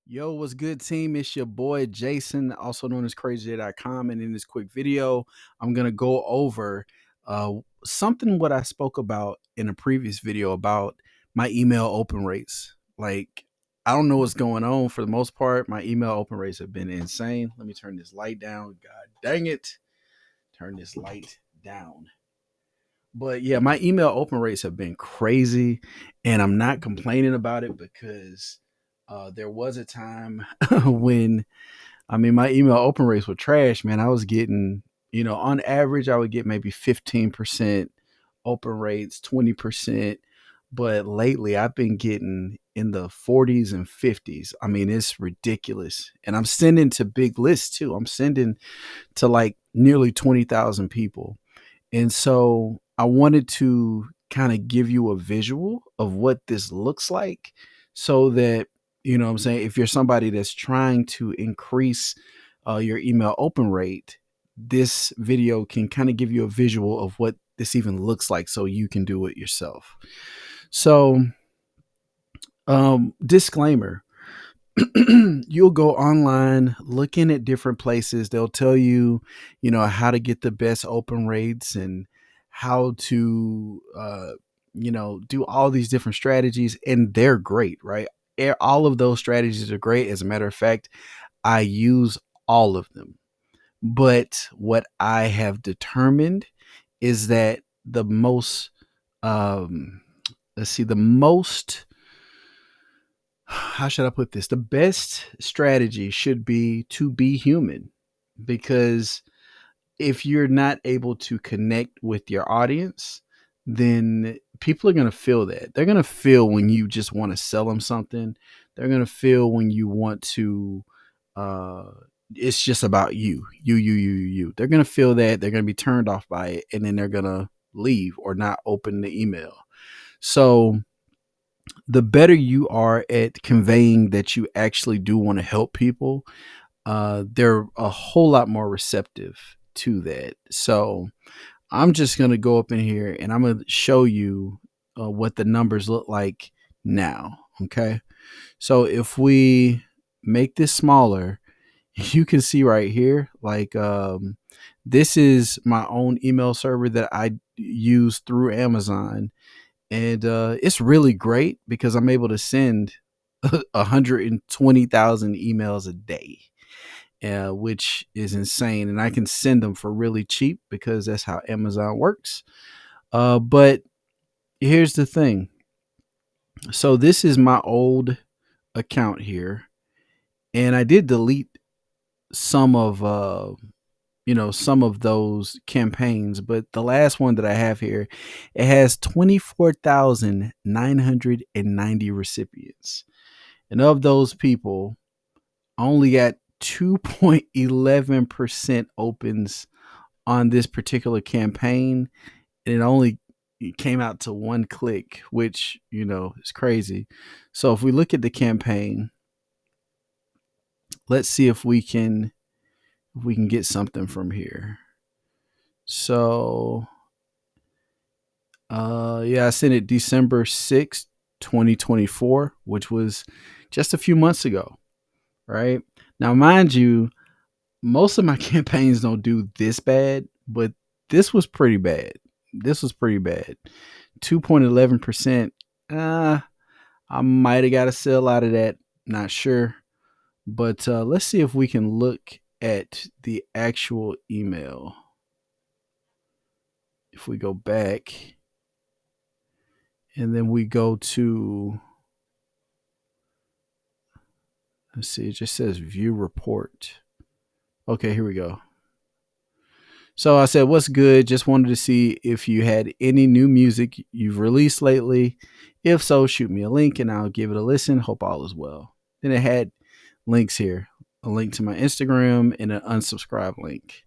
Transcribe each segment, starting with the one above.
Yo, what's good, team? It's your boy Jason, also known as crazyj.com. And in this quick video, I'm going to go over uh, something what I spoke about in a previous video about my email open rates. Like, I don't know what's going on for the most part. My email open rates have been insane. Let me turn this light down. God dang it. Turn this light down. But yeah, my email open rates have been crazy, and I'm not complaining about it because there was a time when my email open rates were trash, man. I was getting, on average, I would get maybe 15% open rates, 20%. But lately, I've been getting in the 40s and 50s. I mean, it's ridiculous. And I'm sending to big lists too. I'm sending to like nearly 20,000 people. And so I wanted to kind of give you a visual of what this looks like so that, what I'm saying, if you're somebody that's trying to increase your email open rate, this video can kind of give you a visual of what this even looks like so you can do it yourself. So, disclaimer. You'll go online looking at different places. They'll tell you, how to get the best open rates and how to, do all these different strategies. And they're great, right? All of those strategies are great. As a matter of fact, I use all of them. But what I have determined is that the most, um, the most how should I put this? The best strategy should be to be human, because if you're not able to connect with your audience, then people are going to feel that. They're going to feel when you just want to sell them something. They're going to feel when you want to, uh, it's just about you. They're going to feel that. They're going to be turned off by it. And then they're going to leave or not open the email. So, the better you are at conveying that you actually do want to help people, they're a whole lot more receptive to that. So I'm just going to go up in here and I'm going to show you what the numbers look like now. Okay. So if we make this smaller, you can see right here, like, this is my own email server that I use through Amazon, and it's really great because I'm able to send 120,000 emails a day, which is insane. And I can send them for really cheap because that's how Amazon works. But here's the thing. So this is my old account here, and I did delete some of some of those campaigns, but the last one that I have here, it has 24,990 recipients. And of those people, I only got 2.11% opens on this particular campaign. And it only came out to one click, which, is crazy. So if we look at the campaign, let's see if we can get something from here. So yeah, I sent it December 6th, 2024, which was just a few months ago, right? Now, mind you, most of my campaigns don't do this bad, but this was pretty bad. This was pretty bad. 2.11%. I might have got a sell out of that. Not sure. But let's see if we can look at the actual email. If we go back and then we go to, let's see, it just says view report. Okay, here we go. So I said, what's good? Just wanted to see if you had any new music you've released lately. If so, shoot me a link and I'll give it a listen. Hope all is well. Then it had links here, a link to my Instagram and an unsubscribe link.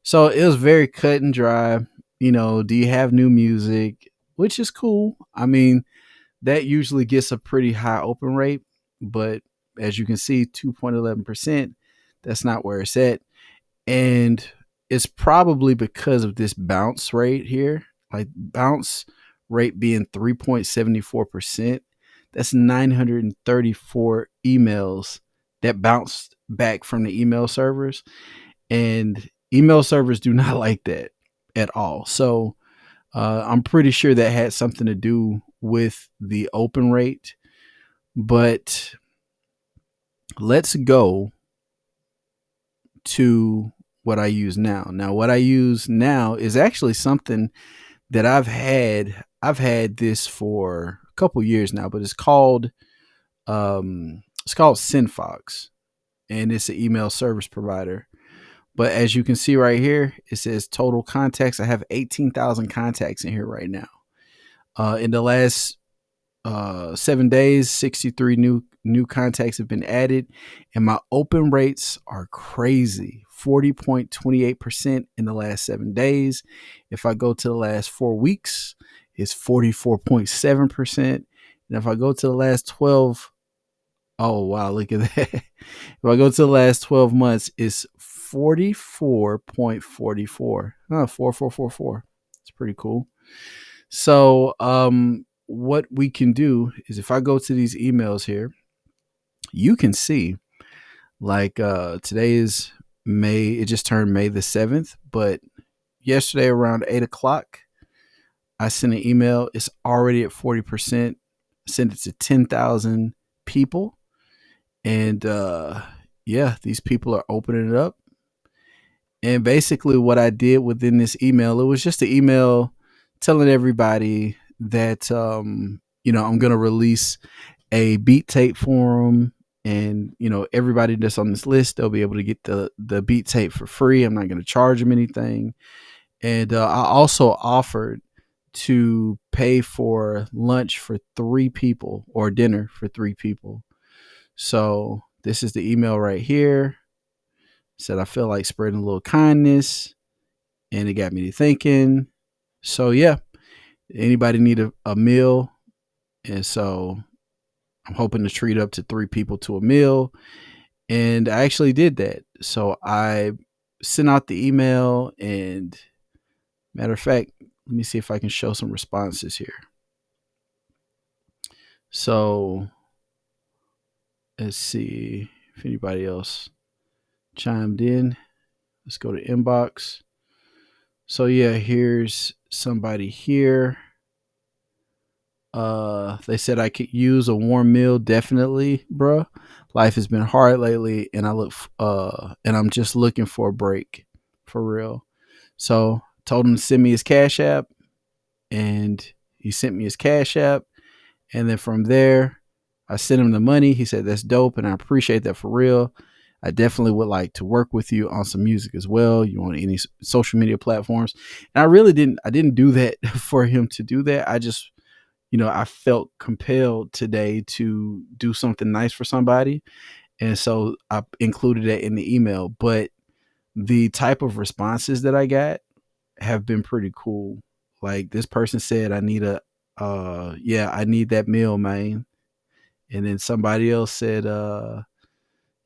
So it was very cut and dry. Do you have new music? Which is cool. I mean, that usually gets a pretty high open rate, but as you can see, 2.11%, that's not where it's at. And it's probably because of this bounce rate here, like bounce rate being 3.74%. That's 934 emails that bounced back from the email servers. And email servers do not like that at all. So I'm pretty sure that had something to do with the open rate. But let's go to what I use now. Now, what I use now is actually something that I've had this for a couple years now, but it's called SendFox, and it's an email service provider. But as you can see right here, it says total contacts. I have 18,000 contacts in here right now. In the last 7 days, 63 new contacts have been added, and my open rates are crazy. 40.28% in the last 7 days. If I go to the last 4 weeks, it's 44.7%. And if I go to the last 12, oh wow, look at that. If I go to the last 12 months, it's 44.44. Oh, 4444. It's pretty cool. So, what we can do is if I go to these emails here, you can see like today is May, it just turned May the 7th, but yesterday around 8 o'clock, I sent an email. It's already at 40%. Sent it to 10,000 people. And yeah, these people are opening it up. And basically, what I did within this email, it was just an email telling everybody that, I'm going to release a beat tape for them. And, everybody that's on this list, they'll be able to get the beat tape for free. I'm not going to charge them anything. And I also offered to pay for lunch for 3 people or dinner for 3 people. So this is the email right here. Said I feel like spreading a little kindness, and it got me to thinking. So yeah, anybody need a meal? And so I'm hoping to treat up to 3 people to a meal. And I actually did that. So I sent out the email, and matter of fact, let me see if I can show some responses here. So let's see if anybody else chimed in. Let's go to inbox. So yeah, here's somebody here. They said I could use a warm meal. Definitely, bruh. Life has been hard lately, and and I'm just looking for a break, for real. So told him to send me his Cash App, and he sent me his Cash App, and then from there, I sent him the money. He said that's dope, and I appreciate that for real. I definitely would like to work with you on some music as well. You on any social media platforms? And I really didn't. I didn't do that for him to do that. I just, I felt compelled today to do something nice for somebody, and so I included that in the email. But the type of responses that I got have been pretty cool. Like this person said, I need that meal, man. And then somebody else said,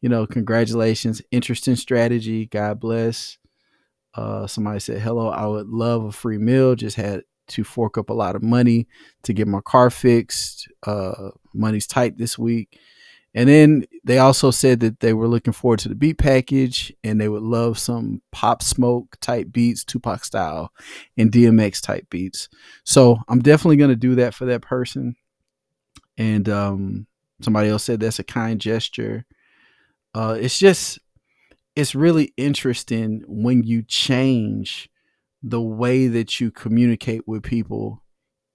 congratulations, interesting strategy. God bless. Somebody said, hello, I would love a free meal. Just had to fork up a lot of money to get my car fixed. Money's tight this week. And then they also said that they were looking forward to the beat package, and they would love some Pop Smoke type beats, Tupac style, and DMX type beats. So I'm definitely going to do that for that person. And somebody else said that's a kind gesture. It's really interesting when you change the way that you communicate with people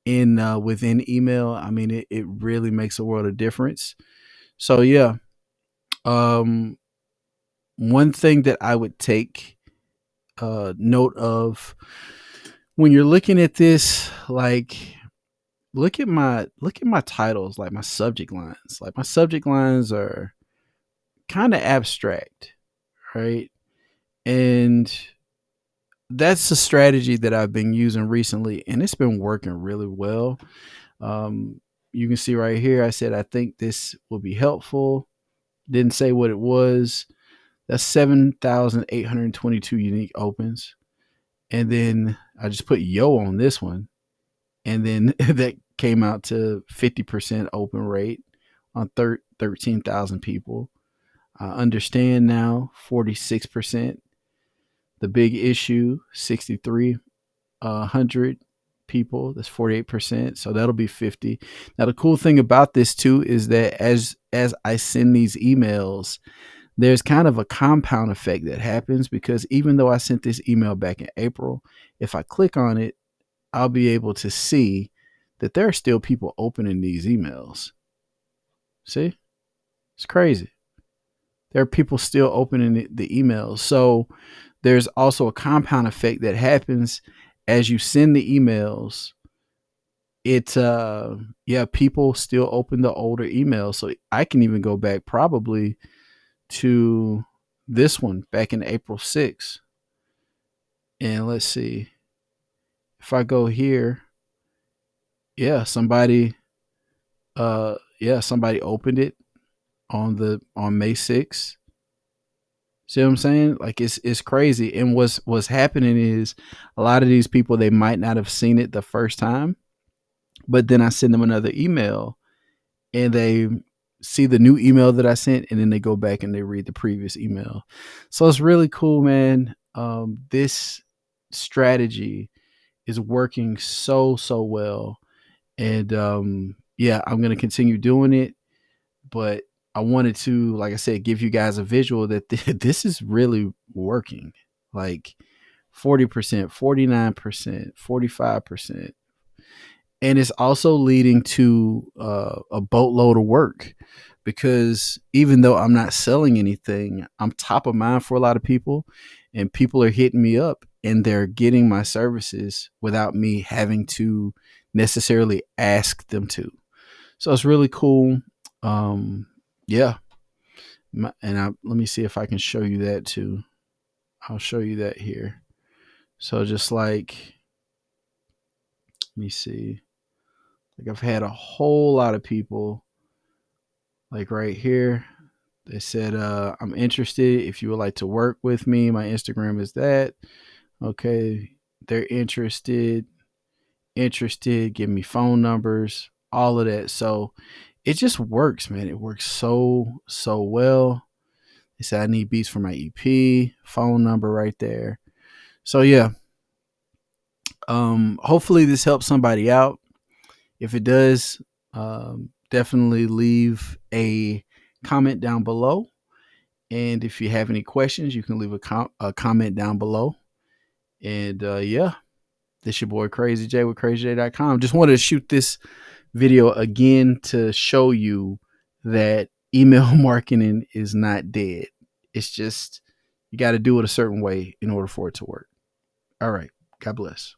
in within email. I mean, it really makes a world of difference. So yeah, um, one thing that I would take note of when you're looking at this, like look at my titles, like my subject lines. Like my subject lines are kind of abstract, right? And that's a strategy that I've been using recently, and it's been working really well. Um, you can see right here, I said I think this will be helpful. Didn't say what it was. That's 7,822 unique opens. And then I just put yo on this one. And then that came out to 50% open rate on 13,000 people. I understand now 46%. The big issue 6,300 people. That's 48%. So that'll be 50. Now the cool thing about this too is that as I send these emails, there's kind of a compound effect that happens because even though I sent this email back in April, if I click on it, I'll be able to see that there are still people opening these emails. See? It's crazy. There are people still opening the emails. So there's also a compound effect that happens as you send the emails. Yeah, people still open the older emails. So I can even go back probably to this one back in April 6th. And let's see. If I go here, yeah, somebody opened it on May 6th. See what I'm saying? Like it's crazy. And what's happening is a lot of these people, they might not have seen it the first time, but then I send them another email and they see the new email that I sent, and then they go back and they read the previous email. So it's really cool, man. This strategy is working so well, and yeah, I'm gonna continue doing it. But I wanted to, like I said, give you guys a visual that this is really working. Like 40%, 49%, 45%. And it's also leading to a boatload of work because even though I'm not selling anything, I'm top of mind for a lot of people, and people are hitting me up and they're getting my services without me having to necessarily ask them to. So it's really cool. Yeah. Let me see if I can show you that too. I'll show you that here. So just like, let me see. Like I've had a whole lot of people like right here. They said, I'm interested if you would like to work with me. My Instagram is that. Okay. They're interested, give me phone numbers, all of that. So it just works, man. It works so well. They said I need beats for my EP, phone number right there. So yeah, hopefully this helps somebody out. If it does, definitely leave a comment down below. And if you have any questions, you can leave a comment down below. And yeah, this your boy Crazy J with crazyj.com. Just wanted to shoot this video again to show you that email marketing is not dead. It's just you got to do it a certain way in order for it to work. All right. God bless.